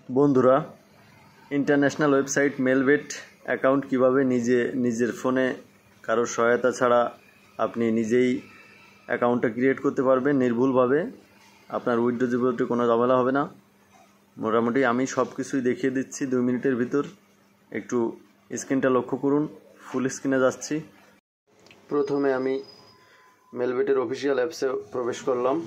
বন্ধুরা, international website Melbet account কিভাবে নিজের ফোনে কারোর সহায়তা ছাড়া আপনি নিজেই অ্যাকাউন্টটা ক্রিয়েট করতে পারবেন নির্ভুলভাবে। আপনার উইথড্র ডিপোজিটে কোনো ঝামেলা হবে না। মোটামুটি আমি সব কিছুই দেখিয়ে দিচ্ছি 2 মিনিটের ভিতর। একটু স্ক্রিনটা লক্ষ্য করুন, ফুল স্ক্রিনে যাচ্ছি। প্রথমে আমি মেলবেটের অফিসিয়াল অ্যাপসে প্রবেশ করলাম।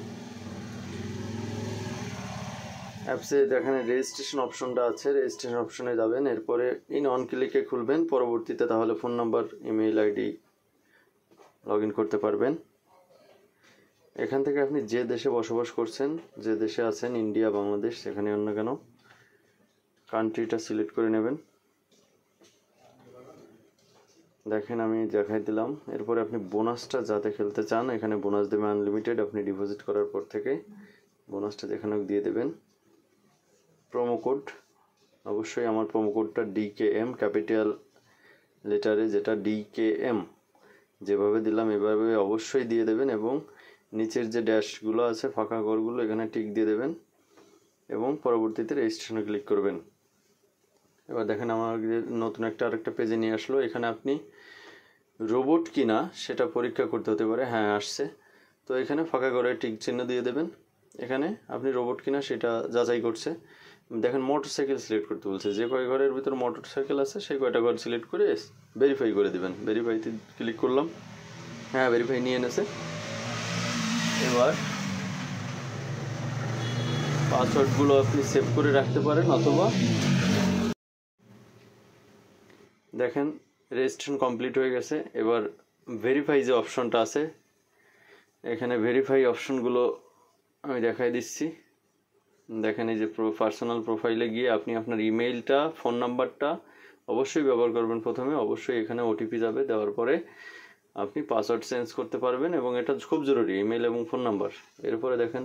অ্যাপসে যেখানে রেজিস্ট্রেশন অপশনটা আছে, রেজিস্ট্রেশন অপশনে যাবেন, এরপরে অন ক্লিকে খুলবেন। পরবর্তীতে তাহলে phone number, email ID log in করতে পারবেন। এখান থেকে আপনি যে দেশে বসবাস করছেন, যে দেশে আছেন, ইন্ডিয়া, বাংলাদেশ, সেখানে অন্য কেন কান্ট্রিটা সিলেক্ট করে নেবেন। দেখেন আমি দেখাই দিলাম। এরপরে আপনি বোনাসটা যাতে খেলতে চান, এখানে বোনাস দেবে আনলিমিটেড। আপনি ডিপোজিট করার পর থেকে বোনাসটা যেখানে দিয়ে দেবেন। প্রোমো কোড, অবশ্যই আমার প্রোমো কোডটা DKM ক্যাপিটাল লেটারে, যেটা DKM যেভাবে দিলাম এভাবে অবশ্যই দিয়ে দেবেন। এবং নিচের যে ড্যাশগুলো আছে, ফাঁকা ঘরগুলো, এখানে টিক দিয়ে দেবেন এবং পরবর্তীতে রেজিস্ট্রেশনে ক্লিক করবেন। এবার দেখেন আমার নতুন আরেকটা পেজে নিয়ে আসলো। এখানে আপনি রোবট কিনা সেটা পরীক্ষা করতে হতে পারে। হ্যাঁ, আসছে। তো এখানে ফাঁকা ঘরে টিক চিহ্ন দিয়ে দেবেন। এখানে আপনি রোবট কিনা সেটা যাচাই করছে। দেখেন মোটরসাইকেল সিলেক্ট করতে বলছে। যে কয় ঘরের ভিতর মোটরসাইকেল আছে সেই কয়টা ঘর সিলেক্ট করে ভেরিফাই করে দেবেন। ভেরিফাইতে ক্লিক করলাম। হ্যাঁ, ভেরিফাই নিয়ে এনেছে। এবার পাসওয়ার্ডগুলো আপনি সেভ করে রাখতে পারেন, অথবা দেখেন রেজিস্ট্রেশন কমপ্লিট হয়ে গেছে। এবার ভেরিফাই যে অপশনটা আছে, এখানে ভেরিফাই অপশনগুলো আমি দেখাই দিচ্ছি। দেখেন এই যে পার্সোনাল প্রোফাইলে গিয়ে আপনি আপনার ইমেইলটা, ফোন নাম্বারটা অবশ্যই ব্যবহার করবেন। প্রথমে অবশ্যই এখানে ওটিপি যাবে, দেওয়ার পরে আপনি পাসওয়ার্ড চেঞ্জ করতে পারবেন এবং এটা খুব জরুরি, ইমেইল এবং ফোন নাম্বার। এরপরে দেখেন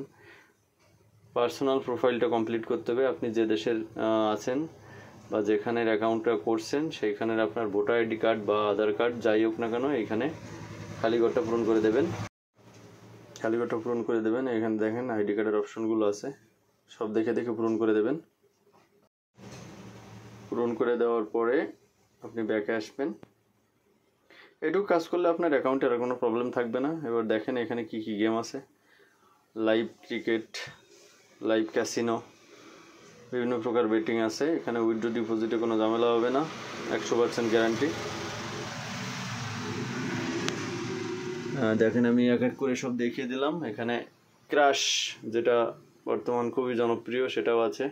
পার্সোনাল প্রোফাইলটা কমপ্লিট করতে হবে। আপনি যে দেশের আছেন বা যেখানের অ্যাকাউন্টটা করছেন সেইখানের আপনার ভোটার আইডি কার্ড বা আধার কার্ড যাই হোক না কেন, এইখানে খালি ঘরটা পূরণ করে দেবেন। এখানে দেখেন আইডি কার্ডের অপশনগুলো আছে, সব দেখে পূরণ করে দেবেন। পূরণ করে দেওয়ার পরে আপনি ব্যাকে আসবেন। এটুকু কাজ করলে আপনার অ্যাকাউন্টে আর কোনো প্রবলেম থাকবে না। এবার দেখেন এখানে কি কি গেম আছে। লাইভ ক্রিকেট, লাইভ ক্যাসিনো, বিভিন্ন প্রকার বেটিং আছে। এখানে উইথড্র ডিপোজিটে কোনো ঝামেলা হবে না, 100% গ্যারান্টি। দেখেন আমি এক এক করে সব দেখিয়ে দিলাম। এখানে ক্রাশ, যেটা বর্তমান খুবই জনপ্রিয়, সেটাও আছে।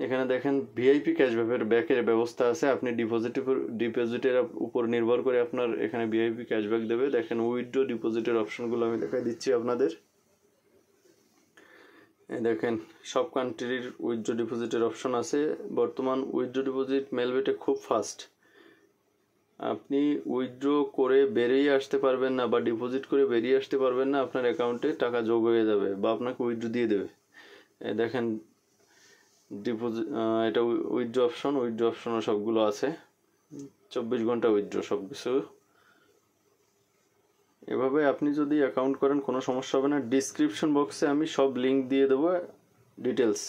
এখানে দেখেন ভিআইপি ক্যাশব্যাকের ব্যবস্থা আছে। আপনি ডিপোজিটের উপর নির্ভর করে আপনার এখানে ভিআইপি ক্যাশব্যাক দেবে। দেখেন উইথড্র ডিপোজিটের অপশনগুলো আমি দেখাই দিচ্ছি আপনাদের। দেখেন সব কান্ট্রির উইথড্র ডিপোজিটের অপশন আছে। বর্তমান উইথড্র ডিপোজিট মেলবেটে খুব ফাস্ট। আপনি উইথড্র করে বেরিয়ে আসতে পারবেন না বা ডিপোজিট করে বেরিয়ে আসতে পারবেন না, আপনার অ্যাকাউন্টে টাকা যোগ হয়ে যাবে বা আপনাকে উইথড্র দিয়ে দেবে। দেখেন ডিপোজিট, এটা উইথড্র অপশনও সবগুলো আছে। 24 ঘন্টা উইথড্র সব কিছু। এভাবে আপনি যদি অ্যাকাউন্ট করেন কোনো সমস্যা হবে না। ডিসক্রিপশন বক্সে আমি সব লিঙ্ক দিয়ে দেবো, ডিটেলস।